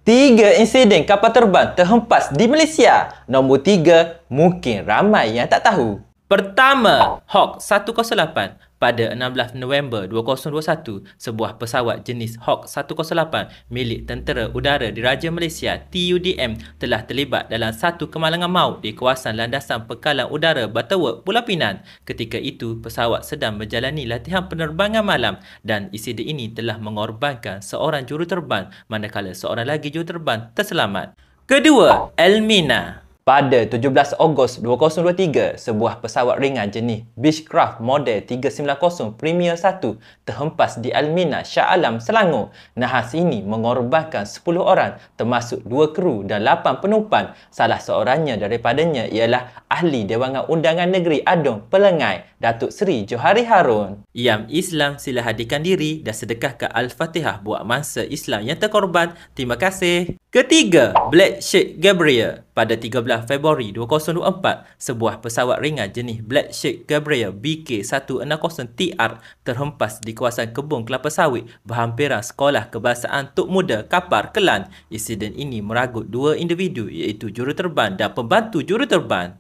3 insiden kapal terbang terhempas di Malaysia. Nombor 3, mungkin ramai yang tak tahu. Pertama, Hawk 108. Pada 16 November 2021, sebuah pesawat jenis Hawk 108 milik Tentera Udara Diraja Malaysia TUDM telah terlibat dalam satu kemalangan maut di kawasan landasan Pekalan Udara Butterworth, Pulau Pinang. Ketika itu, pesawat sedang menjalani latihan penerbangan malam dan insiden ini telah mengorbankan seorang juruterbang manakala seorang lagi juruterbang terselamat. Kedua, Elmina. Pada 17 Ogos 2023, sebuah pesawat ringan jenis Beechcraft model 390 Premier 1 terhempas di Elmina, Shah Alam, Selangor. Nahas ini mengorbankan 10 orang termasuk 2 kru dan 8 penumpang. Salah seorangnya daripadanya ialah Ahli Dewangan Undangan Negeri Adong Pelengai, Datuk Seri Johari Harun. Yang Islam sila hadirkan diri dan sedekahkan Al-Fatihah buat mangsa Islam yang terkorban. Terima kasih. Ketiga, Black Sheikh Gabriel. Pada 13 Februari 2024, sebuah pesawat ringan jenis Black Sheikh Gabriel BK160TR terhempas di kawasan kebun kelapa sawit berhampiran Sekolah Kebahasaan Tok Muda Kapar, Kelang. Insiden ini meragut 2 individu iaitu juruterbang dan pembantu juruterbang.